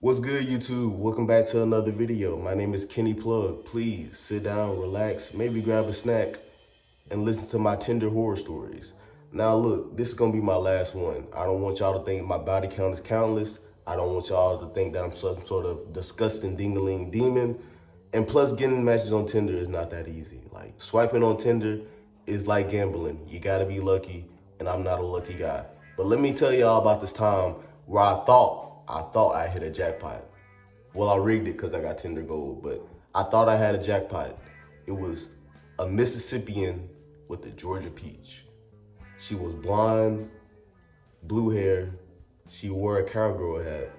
What's good, YouTube? Welcome back to another video. My name is Kenny Plug. Please sit down, relax, maybe grab a snack, and listen to my Tinder horror stories. Now look, this is gonna be my last one. I don't want y'all to think my body count is countless. I don't want y'all to think that I'm some sort of disgusting ding-a-ling demon. And plus, getting matches on Tinder is not that easy. Like, swiping on Tinder is like gambling. You gotta be lucky, and I'm not a lucky guy. But let me tell y'all about this time where I thought I hit a jackpot. Well, I rigged it because I got Tinder Gold, but I thought I had a jackpot. It was a Mississippian with a Georgia peach. She was blonde, blue hair. She wore a cowgirl hat.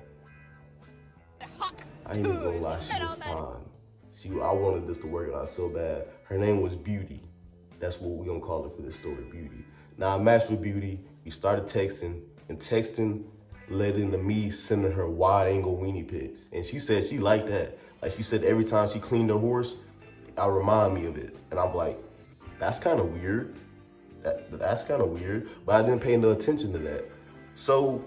I ain't even gonna lie, she was fine. I wanted this to work out so bad. Her name was Beauty. That's what we're gonna call it for this story, Beauty. Now I matched with Beauty. We started texting, and texting led into me sending her wide angle weenie pics. And she said she liked that. Like she said every time she cleaned her horse, I remind me of it. And I'm like, that's kind of weird. That's kind of weird. But I didn't pay no attention to that. So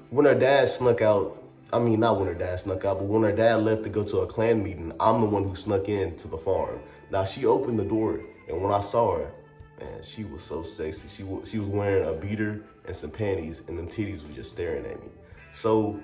when her dad snuck out, not when her dad snuck out, but when her dad left to go to a clan meeting, I'm the one who snuck in to the farm. Now she opened the door, and when I saw her, man, she was so sexy. She was wearing a beater and some panties, and them titties were just staring at me. So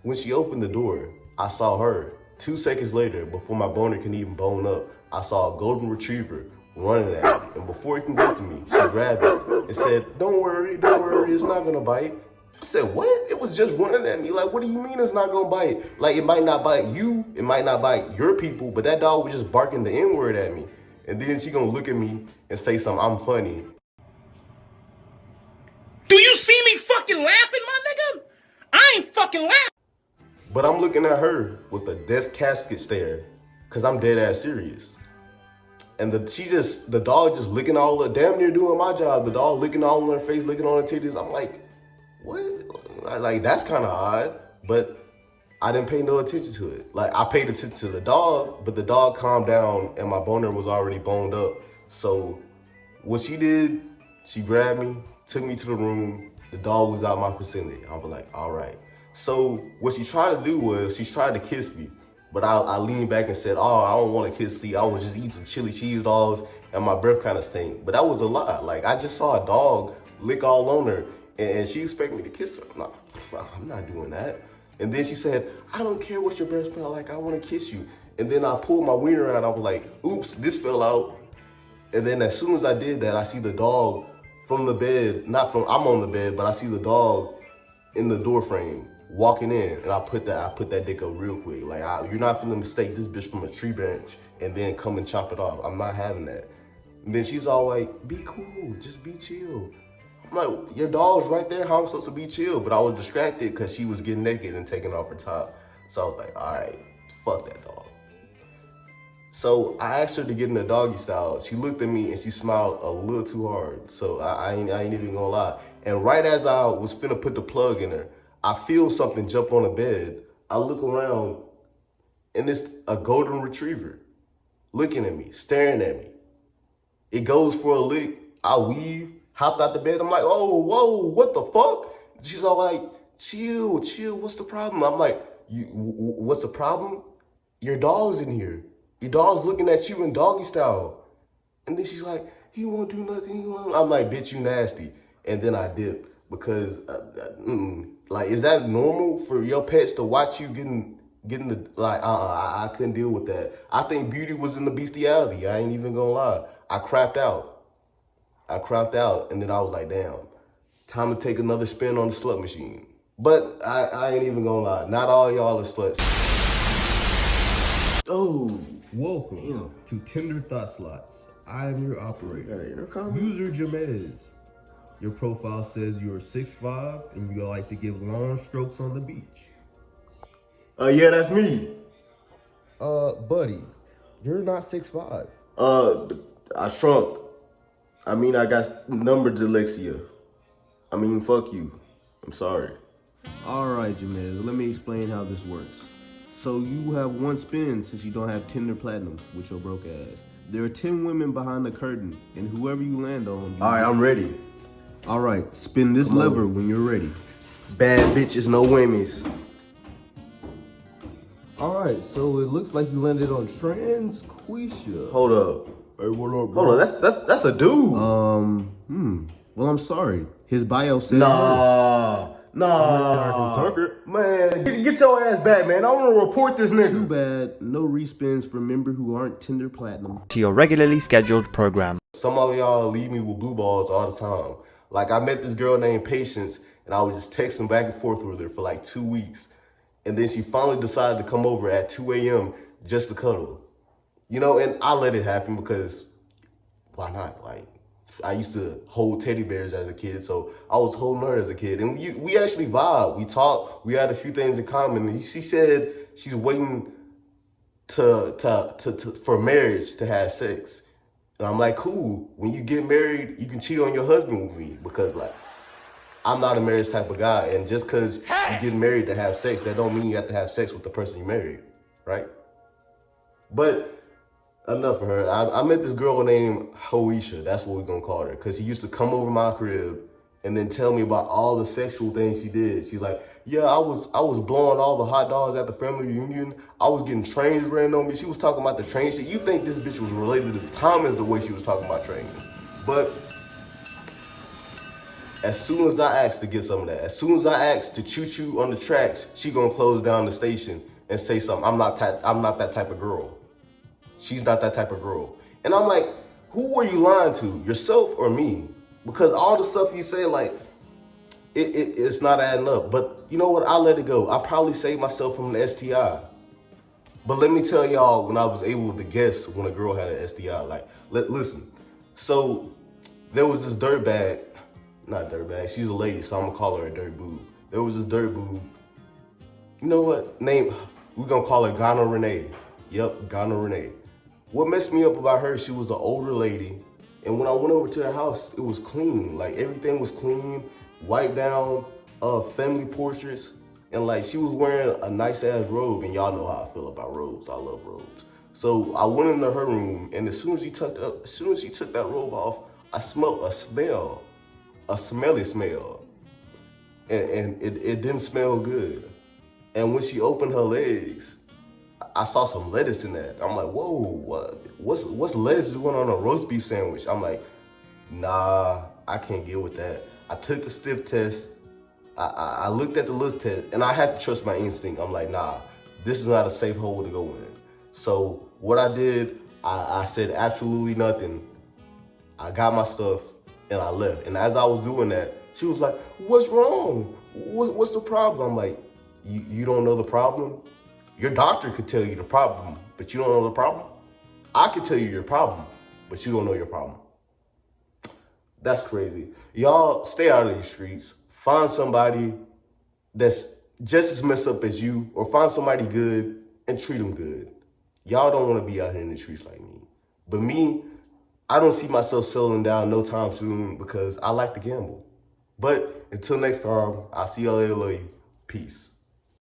when she opened the door, I saw her. 2 seconds later, before my boner can even bone up, I saw a golden retriever running at me. And before he can get to me, she grabbed it and said, don't worry, it's not gonna bite. I said, what? It was just running at me. Like, what do you mean it's not gonna bite? Like, it might not bite you, it might not bite your people, but that dog was just barking the N-word at me. And then she gonna look at me and say something, I'm funny. Do you see me fucking laughing, my nigga? I ain't fucking laughing. But I'm looking at her with a death casket stare, cause I'm dead ass serious. And the dog just licking all the, damn near doing my job. The dog licking all on her face, licking on her titties. I'm like, what? Like, that's kind of odd, but I didn't pay no attention to it. Like, I paid attention to the dog, but the dog calmed down and my boner was already boned up. So what she did, she grabbed me, took me to the room. The dog was out my vicinity. I was like, all right. So what she tried to do was, she tried to kiss me, but I leaned back and said, oh, I don't want to kiss. See, I was just eating some chili cheese dogs and my breath kind of stank. But that was a lie. Like, I just saw a dog lick all on her and she expected me to kiss her. No, I'm not doing that. And then she said, I don't care what your breath smell like, I want to kiss you. And then I pulled my wiener out, I was like, oops, this fell out. And then as soon as I did that, I see the dog from the bed, I'm on the bed, but I see the dog in the door frame walking in, and I put that dick up real quick. Like, you're not finna mistake this bitch from a tree branch and then come and chop it off. I'm not having that. And then she's all like, be cool, just be chill. I'm like, your dog's right there, how am I supposed to be chill? But I was distracted because she was getting naked and taking off her top. So I was like, all right, fuck that dog. So I asked her to get in the doggy style. She looked at me and she smiled a little too hard. So I ain't even gonna lie. And right as I was finna put the plug in her, I feel something jump on the bed. I look around and it's a golden retriever looking at me, staring at me. It goes for a lick. I weave, hopped out the bed. I'm like, oh, whoa, what the fuck? She's all like, chill, what's the problem? I'm like, what's the problem? Your dog's in here. Your dog's looking at you in doggy style. And then she's like, he won't do nothing. I'm like, bitch, you nasty. And then I dip because, like, is that normal for your pets to watch you getting the, like, I couldn't deal with that. I think Beauty was in the bestiality. I ain't even gonna lie. I crapped out, and then I was like, damn, time to take another spin on the slut machine. But I ain't even gonna lie, not all y'all are sluts. Oh, welcome to Tinder Thought Slots. I am your operator, user Jamez. Your profile says you're 6'5" and you like to give long strokes on the beach. Yeah, that's me. Buddy, you're not 6'5". I shrunk. I got number dyslexia. Fuck you. I'm sorry. All right, Jamez, let me explain how this works. So you have one spin since you don't have Tinder Platinum with your broke ass. There are 10 women behind the curtain, and whoever you land on... All right, I'm ready. All right, spin this lever when you're ready. Bad bitches, no whammies. All right, so it looks like you landed on Transquisha. Hold up. Hey, what up, bro? Hold on, that's a dude. Well, I'm sorry. His bio says Nah. Man, get your ass back, man. I want to report this nigga. Too bad. No respins for members who aren't Tinder Platinum. To your regularly scheduled program. Some of y'all leave me with blue balls all the time. Like, I met this girl named Patience, and I was just texting back and forth with her for like 2 weeks. And then she finally decided to come over at 2 a.m. just to cuddle. You know, and I let it happen because why not? Like, I used to hold teddy bears as a kid, so I was holding her as a kid. And we actually vibed. We talked. We had a few things in common. And she said she's waiting for marriage to have sex. And I'm like, cool. When you get married, you can cheat on your husband with me because, like, I'm not a marriage type of guy. And just because you get married to have sex, that don't mean you have to have sex with the person you married, right? But enough of her. I met this girl named Hoisha. That's what we're going to call her. Because she used to come over my crib and then tell me about all the sexual things she did. She's like, yeah, I was blowing all the hot dogs at the family reunion. I was getting trains ran on me. She was talking about the train shit. You think this bitch was related to Thomas the way she was talking about trains. But as soon as I asked to get some of that, as soon as I asked to choo-choo on the tracks, she gonna close down the station and say something. I'm not that type of girl. She's not that type of girl. And I'm like, who are you lying to, yourself or me? Because all the stuff you say, like, it's not adding up. But you know what? I let it go. I probably saved myself from an STI. But let me tell y'all when I was able to guess when a girl had an STI. Like, listen. So there was this dirtbag. Not dirtbag. She's a lady, so I'm gonna call her a dirt boob. There was this dirt boob. You know what? We're gonna call her Ghana Renee. Yep, Ghana Renee. What messed me up about her, she was an older lady. And when I went over to her house, it was clean. Like, everything was clean, wiped down, family portraits. And like, she was wearing a nice ass robe. And y'all know how I feel about robes. I love robes. So I went into her room, and as soon as she took that robe off, I smelled a smelly smell. And it didn't smell good. And when she opened her legs, I saw some lettuce in that. I'm like, whoa, what's lettuce doing on a roast beef sandwich? I'm like, nah, I can't get with that. I took the sniff test. I looked at the list test, and I had to trust my instinct. I'm like, nah, this is not a safe hole to go in. So what I did, I said absolutely nothing. I got my stuff, and I left. And as I was doing that, she was like, what's wrong? What's the problem? I'm like, you don't know the problem? Your doctor could tell you the problem, but you don't know the problem? I could tell you your problem, but you don't know your problem. That's crazy. Y'all stay out of these streets. Find somebody that's just as messed up as you, or find somebody good and treat them good. Y'all don't want to be out here in the streets like me. But me, I don't see myself settling down no time soon because I like to gamble. But until next time, I'll see y'all later. Love you. Peace.